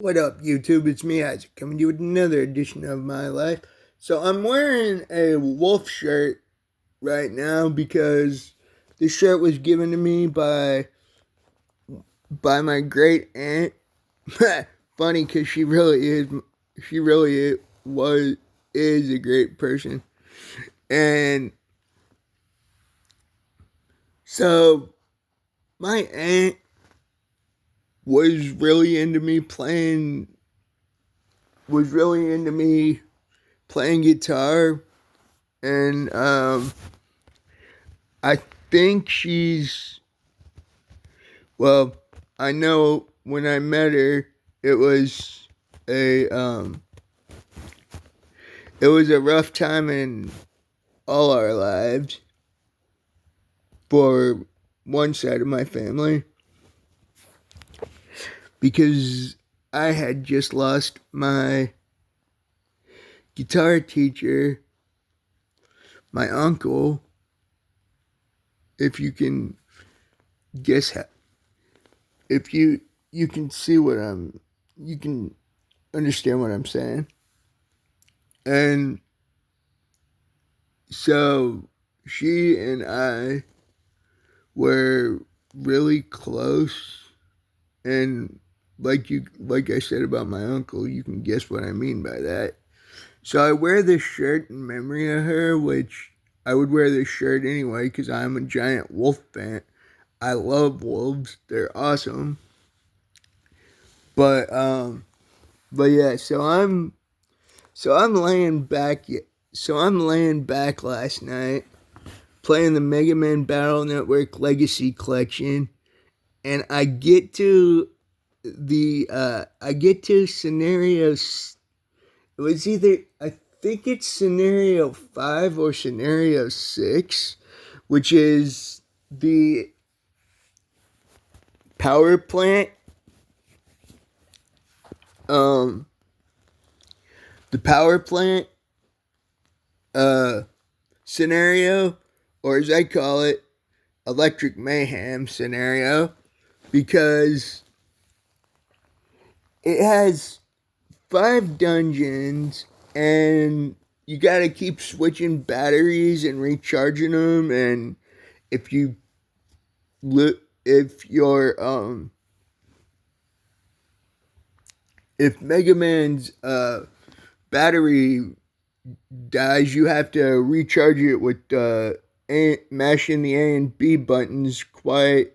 What up, YouTube? It's me, Isaac, coming to you with another edition of my life. So I'm wearing a wolf shirt right now because this shirt was given to me by my great aunt. Funny, because she really is a great person, and so my aunt was really into me playing. Was really into me playing guitar, and I think well, I know when I met her, it was a um, it was a rough time in all our lives for one side of my family because I had just lost my guitar teacher, my uncle. If you can guess how, if you can see what you can understand what I'm saying. And so she and I were really close, and like I said about my uncle, you can guess what I mean by that. So I wear this shirt in memory of her, which I would wear this shirt anyway because I'm a giant wolf fan. I love wolves; they're awesome. But yeah. So I'm laying back. So I'm laying back last night playing the Mega Man Battle Network Legacy Collection, and I get to scenarios. It was either, I think it's scenario 5 or scenario 6, which is power plant um the power plant uh scenario, or as I call it, electric mayhem scenario, because it has 5 dungeons, and you got to keep switching batteries and recharging them. And if you if your if Mega Man's battery dies, you have to recharge it with mashing the A and B buttons quite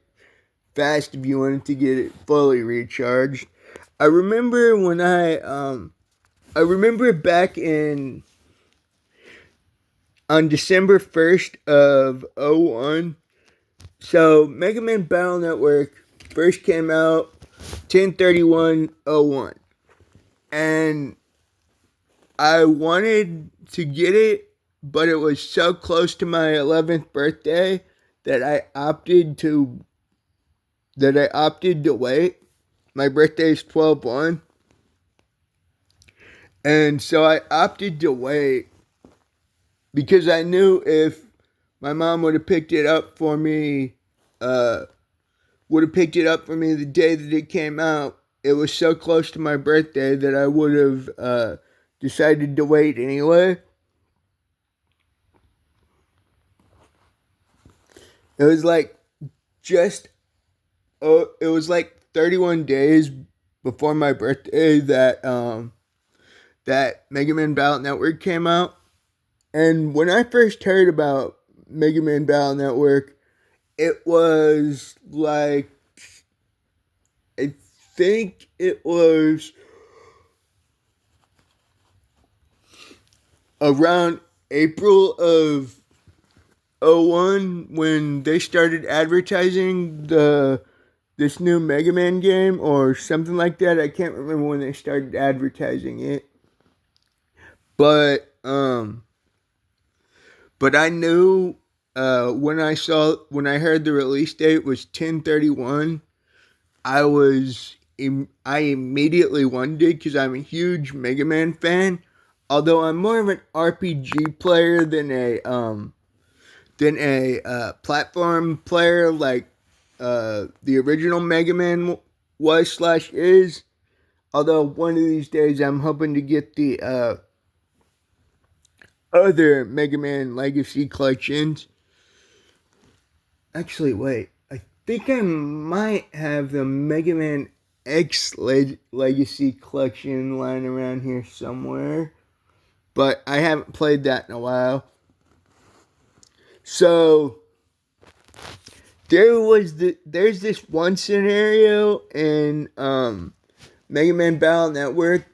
fast if you wanted to get it fully recharged. I remember when I remember back in on December 1st of '01. So Mega Man Battle Network first came out 10/31/01, and I wanted to get it, but it was so close to my 11th birthday that I opted to wait. My birthday is 12/1, and so I opted to wait because I knew if my mom uh, would have picked it up for me the day that it came out, it was so close to my birthday that I would have decided to wait anyway. It was like just it was like 31 days before my birthday that Mega Man Battle Network came out. And when I first heard about Mega Man Battle Network, it was like, I think it was around April of '01 when they started advertising this new Mega Man game or something like that. I can't remember when they started advertising it. But I knew when I heard the release date was 10/31, I immediately wondered because I'm a huge Mega Man fan. Although I'm more of an RPG player than a platform player like the original Mega Man was slash is. Although one of these days I'm hoping to get the other Mega Man Legacy collections. Actually, wait. I think I might have the Mega Man X Legacy collection lying around here somewhere. But I haven't played that in a while. So there's this one scenario in Mega Man Battle Network.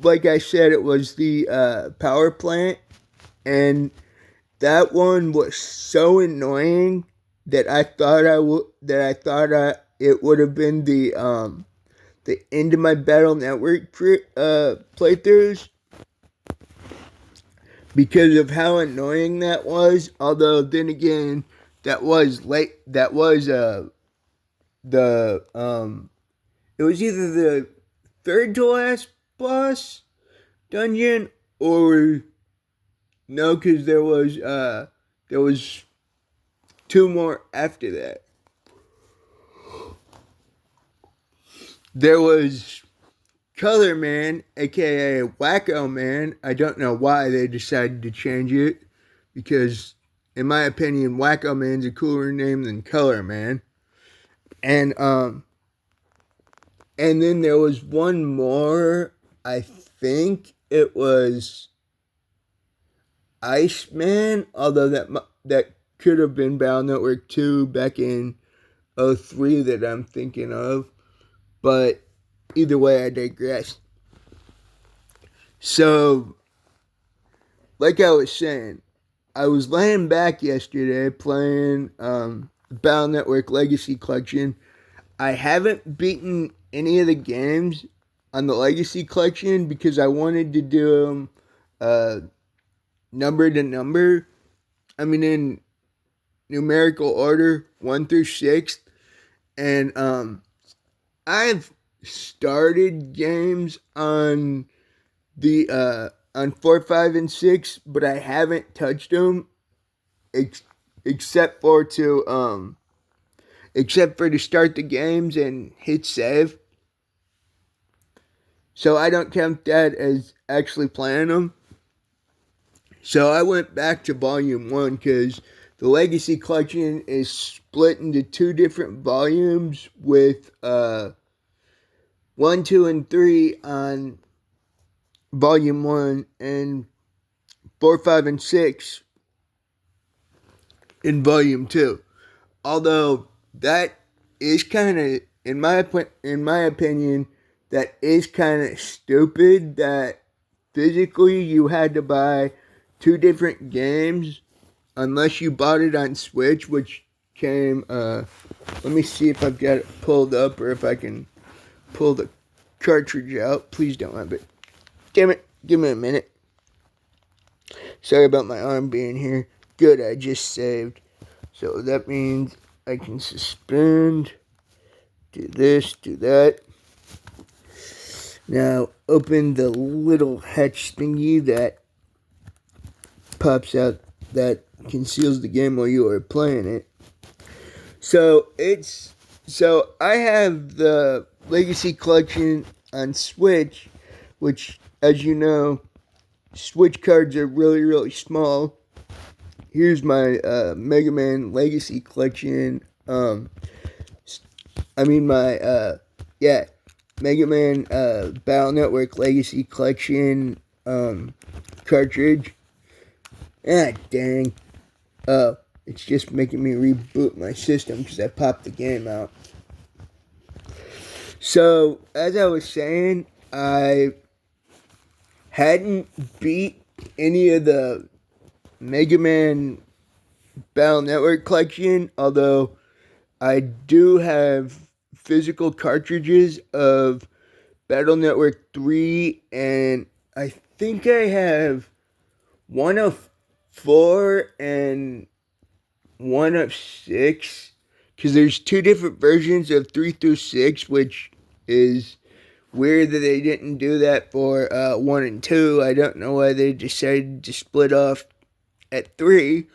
Like I said, it was the power plant, and that one was so annoying that it would have been the end of my Battle Network playthroughs because of how annoying that was. Although then again, that was late. That was the it was either the third to last boss dungeon or no, because there was two more after that. There was Color Man, aka Wacko Man. I don't know why they decided to change it, because in my opinion, Wacko Man's a cooler name than Color Man. And then there was one more. I think it was Iceman, although that could have been Battle Network 2 back in '03 that I'm thinking of. But either way, I digress. So, like I was saying, I was laying back yesterday playing Battle Network Legacy Collection. I haven't beaten any of the games on the Legacy Collection because I wanted to do them number to number. I mean, in numerical order, 1 through 6. And I've started games on on 4, 5, and 6, but I haven't touched them except for to start the games and hit save. So I don't count that as actually playing them. So I went back to volume 1 because the Legacy Collection is split into 2 different volumes with 1, 2, and 3 on volume 1 and 4, 5, and 6 in volume 2. Although that is kind of, in my opinion, that is kind of stupid that physically you had to buy 2 different games unless you bought it on Switch, which came, let me see if I've got it pulled up or if I can pull the cartridge out. Please don't have it. Damn it, give me a minute. Sorry about my arm being here. Good, I just saved. So that means I can suspend, do this, do that. Now open the little hatch thingy that pops out that conceals the game while you are playing it. So I have the Legacy Collection on Switch, which, as you know, Switch cards are really, really small. Here's my Mega Man Legacy Collection. Mega Man Battle Network Legacy Collection cartridge. Ah, dang. It's just making me reboot my system because I popped the game out. So, as I was saying, I hadn't beat any of the Mega Man Battle Network collection, although I do have physical cartridges of Battle Network 3, and I think I have 1 of 4 and 1 of 6, because there's 2 different versions of 3 through 6, which is weird that they didn't do that for 1 and 2. I don't know why they decided to split off at 3.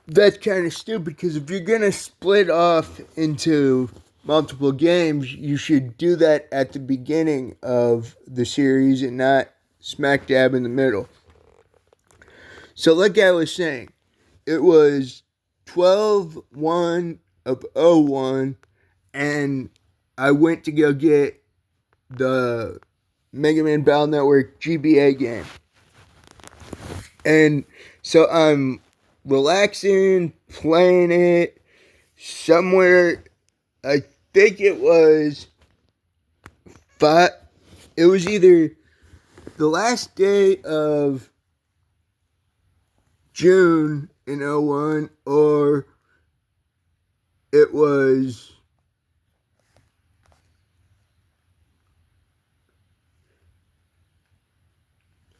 That's kind of stupid, because if you're going to split off into multiple games, you should do that at the beginning of the series and not smack dab in the middle. So, like I was saying, it was 12-1 of '01, and I went to go get the Mega Man Battle Network GBA game. And so I'm relaxing, playing it somewhere. I think it was five. It was either the last day of June in '01, it was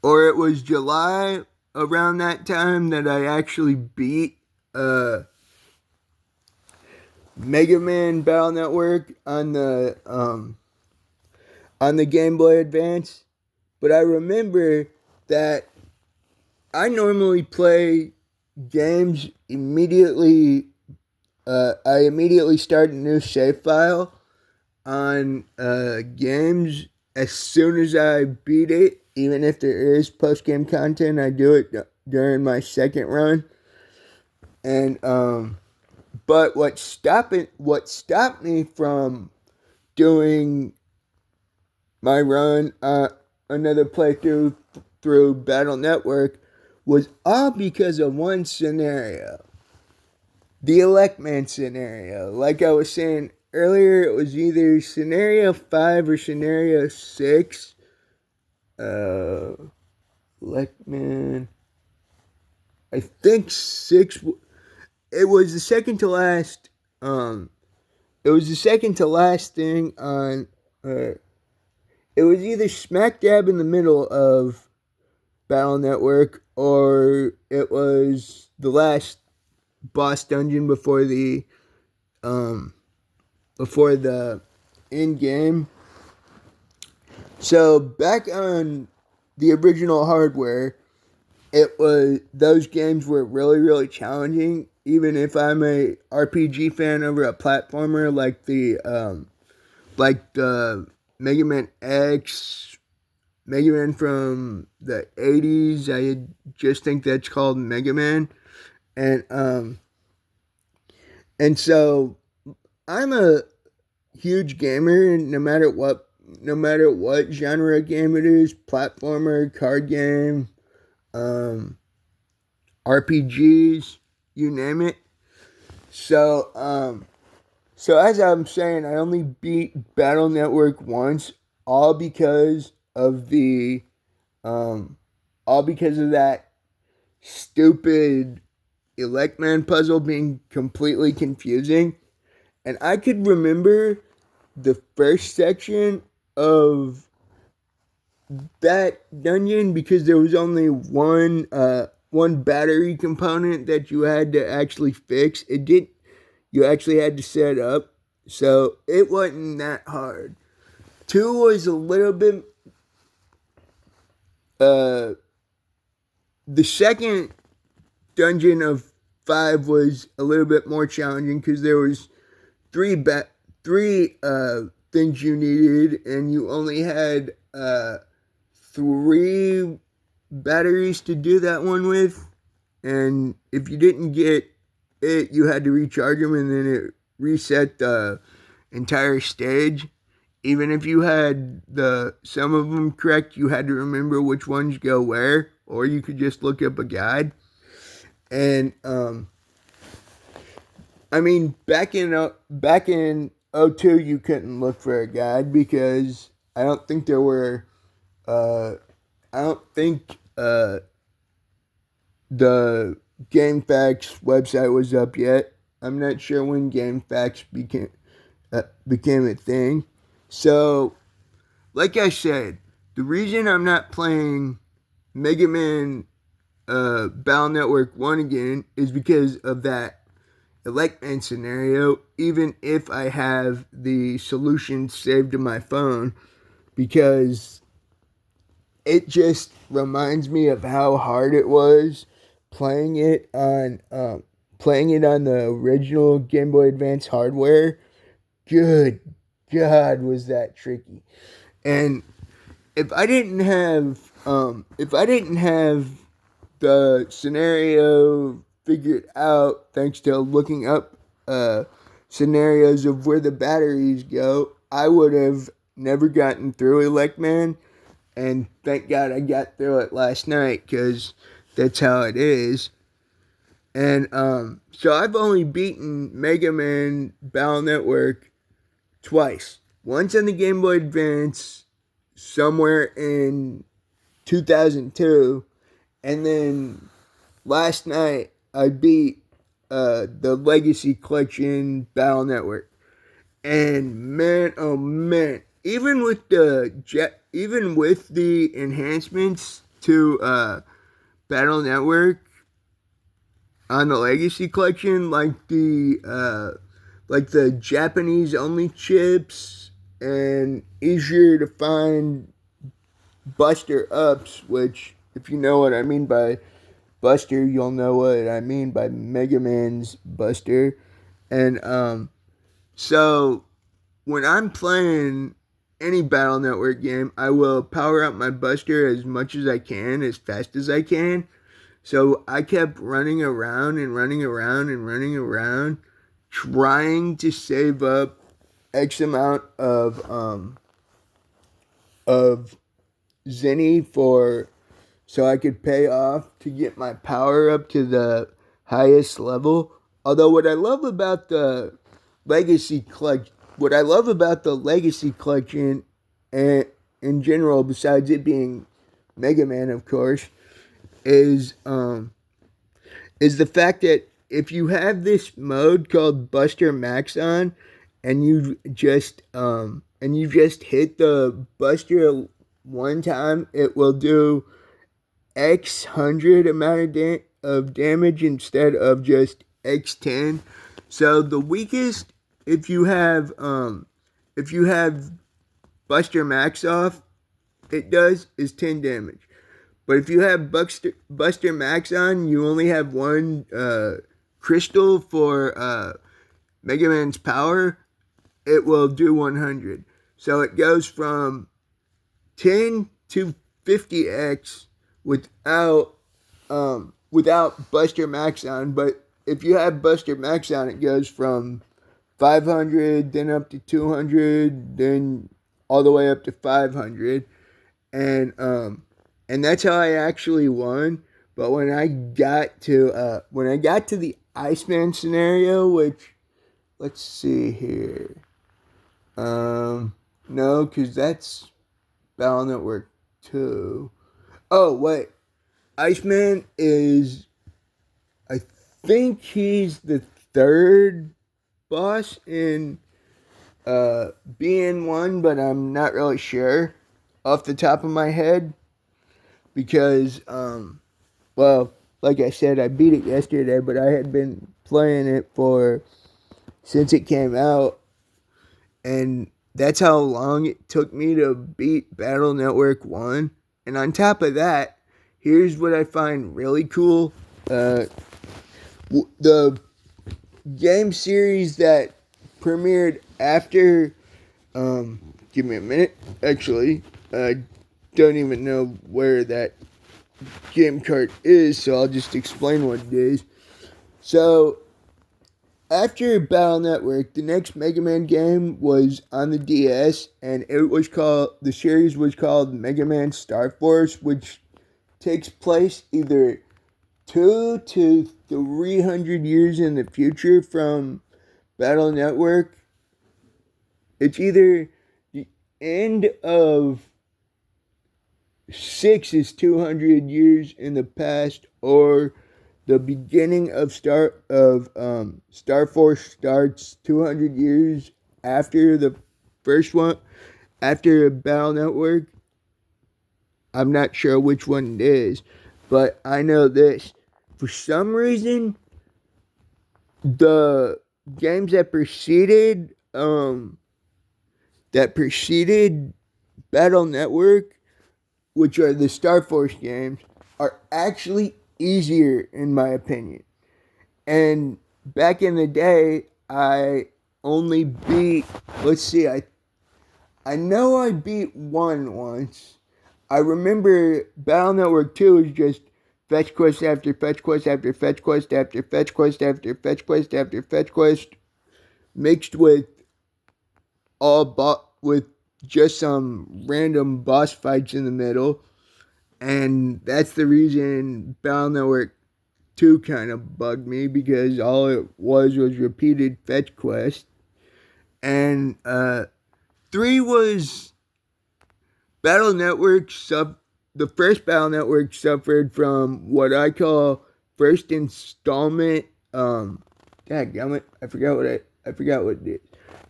or it was July around that time that I actually beat Mega Man Battle Network on the Game Boy Advance. But I remember that I normally play games immediately. I immediately start a new save file on games as soon as I beat it. Even if there is post game content, I do it during my second run. And but what stopped me from doing my run, another playthrough through Battle Network, was all because of one scenario. The Electman scenario. Like I was saying earlier, it was either scenario 5 or scenario 6. Electman. I think 6. It was the second to last. It was the second to last thing on. It was either smack dab in the middle of Battle Network, or it was the last boss dungeon before the end game. So back on the original hardware, those games were really, really challenging. Even if I'm a RPG fan over a platformer like the Mega Man X, Mega Man from the '80s. I just think that's called Mega Man, and so I'm a huge gamer. No matter what genre of game it is, platformer, card game, RPGs, you name it. So as I'm saying, I only beat Battle Network once, all because of that stupid Electman puzzle being completely confusing. And I could remember the first section of that dungeon because there was only one battery component that you had to actually fix. You actually had to set up, so it wasn't that hard. 2 was a little bit. The second dungeon of 5 was a little bit more challenging because there was three things you needed, and you only had 3 batteries to do that one with. And if you didn't get it, you had to recharge them, and then it reset the entire stage. Even if you had some of them correct, you had to remember which ones go where, or you could just look up a guide. And I mean, back in '02, you couldn't look for a guide because I don't think there were. I don't think the GameFAQs website was up yet. I'm not sure when GameFAQs became a thing. So, like I said, the reason I'm not playing Mega Man Battle Network 1 again is because of that Electman scenario, even if I have the solution saved to my phone, because it just reminds me of how hard it was playing it on the original Game Boy Advance hardware, Good God, was that tricky. And if I didn't have the scenario figured out thanks to looking up scenarios of where the batteries go, I would have never gotten through Elect Man. And thank God I got through it last night because that's how it is. And so I've only beaten Mega Man Battle Network twice. Once on the Game Boy Advance, somewhere in 2002, and then last night I beat the Legacy Collection Battle Network. And man, oh man, even with the enhancements to Battle Network on the Legacy Collection, like the Japanese only chips and easier to find Buster ups, which if you know what I mean by Buster, you'll know what I mean by Mega Man's Buster. And so when I'm playing any Battle Network game, I will power up my Buster as much as I can, as fast as I can. So I kept running around and running around and running around, trying to save up X amount of Zenny for so I could pay off to get my power up to the highest level. Although what I love about the Legacy Collection, and in general, besides it being Mega Man, of course, is is the fact that if you have this mode called Buster Max on, and you just hit the Buster one time, it will do X hundred amount of damage instead of just X10. So the weakest, if you have Buster Max off, it does is 10 damage. But if you have Buster Max on, you only have one crystal for Mega Man's power. It will do 100. So it goes from 10 to 50x without Buster Max on. But if you have Buster Max on, it goes from 500, then up to 200, then all the way up to 500, and that's how I actually won. But when I got to the Iceman scenario, which let's see here, no, because that's Battle Network 2. Oh wait, Iceman is, I think he's the third boss in BN1, but I'm not really sure off the top of my head because, well, like I said, I beat it yesterday, but I had been playing it since it came out, and that's how long it took me to beat Battle Network 1. And on top of that, here's what I find really cool. The game series that premiered after, give me a minute, actually, I don't even know where that game cart is, so I'll just explain what it is. So, after Battle Network, the next Mega Man game was on the DS, and the series was called Mega Man Star Force, which takes place either 2 to 300 years in the future from Battle Network. It's either the end of 6 is 200 years in the past, or the beginning of Star Force starts 200 years after the first one, after Battle Network. I'm not sure which one it is, but I know this. For some reason, the games that preceded Battle Network, which are the Star Force games, are actually easier in my opinion. And back in the day, only beat, let's see, I know I beat one once. I remember Battle Network 2 is just fetch quest after fetch quest after fetch quest after fetch quest after fetch quest after fetch quest, mixed with with just some random boss fights in the middle. And that's the reason Battle Network 2 kind of bugged me, because all it was repeated fetch quests. And 3 was Battle Network the first Battle Network suffered from what I call first installment. Dadgummit, I forgot what it is.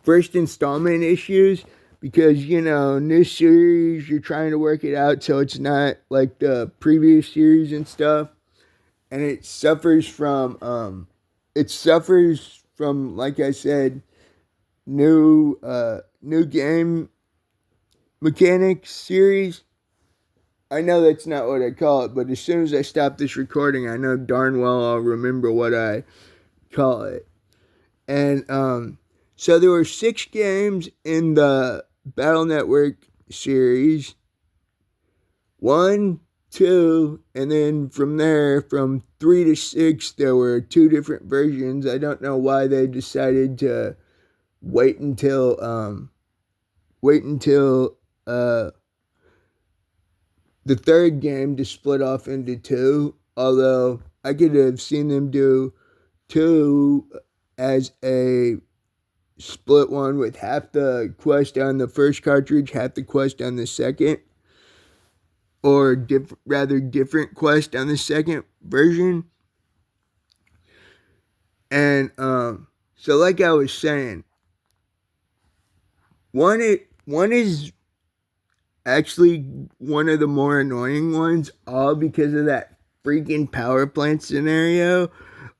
First installment issues, because new series, you're trying to work it out so it's not like the previous series and stuff, and it suffers from, like I said, new game mechanics series. I know that's not what I call it, but as soon as I stop this recording, I know darn well I'll remember what I call it. And so there were 6 games in the Battle Network series. 1, 2, and then from there, from 3 to 6, there were 2 different versions. I don't know why they decided to wait until the third game to split off into 2. Although I could have seen them do 2 as a split one with half the quest on the first cartridge, half the quest on the second, or rather different quest on the second version. And so like I was saying, one is actually one of the more annoying ones, all because of that freaking power plant scenario,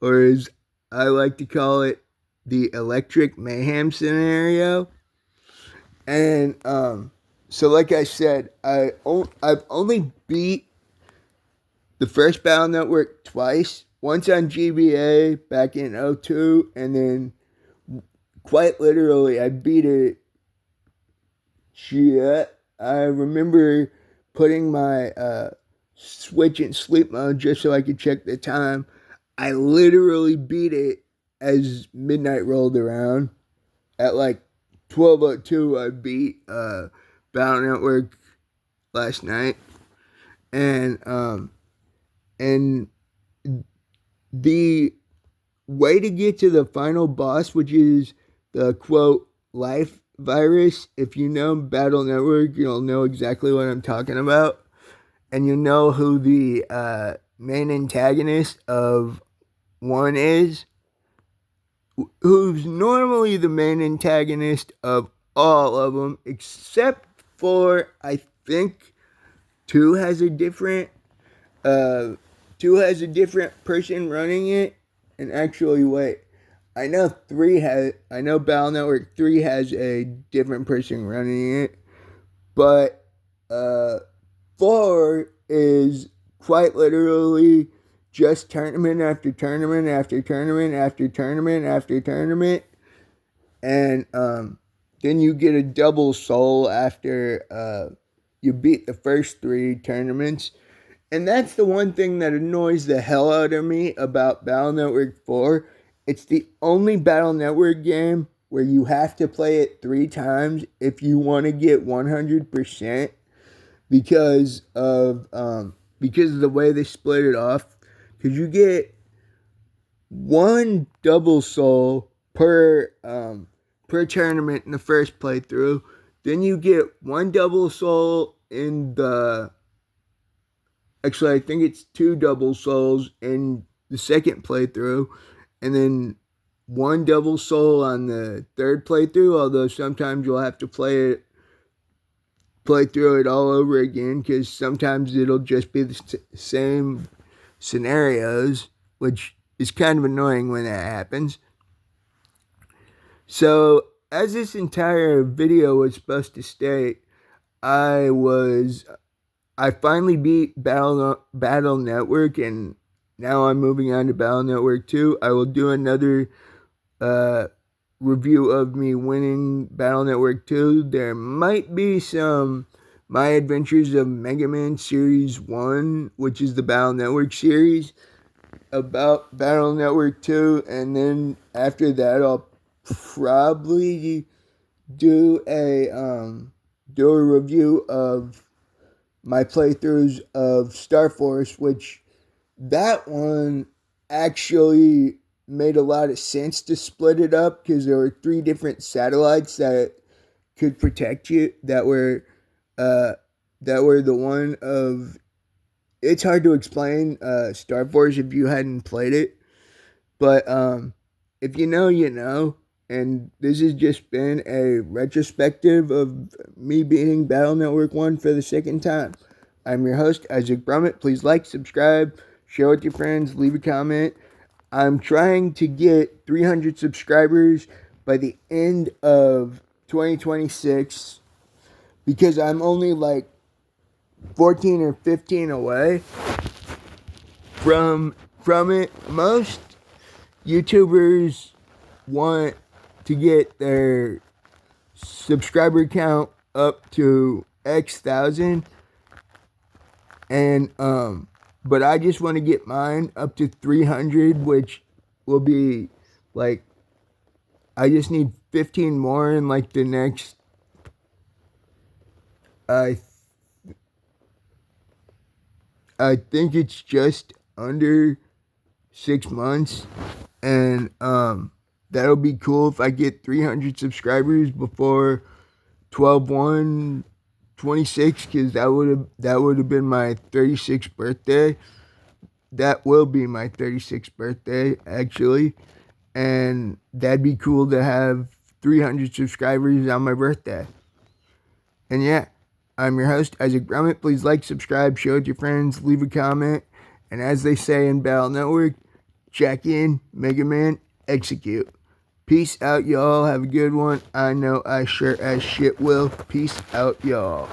or as I like to call it, the electric mayhem scenario. And so like I said, I've only beat the first Battle Network twice. Once on GBA back in 02, and then quite literally I beat it. Shit. I remember putting my Switch in sleep mode just so I could check the time. I literally beat it as midnight rolled around. At like 12:02, I beat Battle Network last night. And the way to get to the final boss, which is the quote life virus, if you know Battle Network, you'll know exactly what I'm talking about. And you know who the main antagonist of 1 is, who's normally the main antagonist of all of them, except for, I think, 2 has a different person running it. And actually, wait, I know Battle Network 3 has a different person running it, but 4 is quite literally just tournament after tournament after tournament after tournament after tournament. And then you get a double soul after you beat the first 3 tournaments. And that's the one thing that annoys the hell out of me about Battle Network 4. It's the only Battle Network game where you have to play it 3 times if you want to get 100%, because of the way they split it off. Because you get 1 double soul per tournament in the first playthrough. Then you get 1 double soul in the... Actually, I think it's 2 double souls in the second playthrough, and then 1 double soul on the third playthrough, although sometimes you'll have to play through it all over again, because sometimes it'll just be the same scenarios, which is kind of annoying when that happens. So, as this entire video was supposed to state, I finally beat Battle Network, and now I'm moving on to Battle Network 2. I will do another review of me winning Battle Network 2. There might be some My Adventures of Megaman Series 1, which is the Battle Network series, about Battle Network 2, and then after that I'll probably do a review of my playthroughs of Star Force, which that one actually made a lot of sense to split it up because there were 3 different satellites that could protect you uh that were the one of, it's hard to explain Star Force if you hadn't played it, but if you know, you know. And this has just been a retrospective of me beating Battle Network 1 for the second time. I'm your host, Isaac Brummett. Please like, subscribe, share with your friends, leave a comment. I'm trying to get 300 subscribers by the end of 2026 because I'm only like 14 or 15 away from it. Most YouTubers want to get their subscriber count up to X thousand, and but I just want to get mine up to 300, which will be like, I just need 15 more in like the next I I think it's just under 6 months, and that'll be cool if I get 300 subscribers before 12/1/26, because that would have been my 36th birthday. That will be my 36th birthday, actually, and that'd be cool to have 300 subscribers on my birthday. And yeah, I'm your host, Isaac Brummett. Please like, subscribe, share with your friends, leave a comment, and as they say in Battle Network, check in, Mega Man, execute. Peace out, y'all. Have a good one. I know I sure as shit will. Peace out, y'all.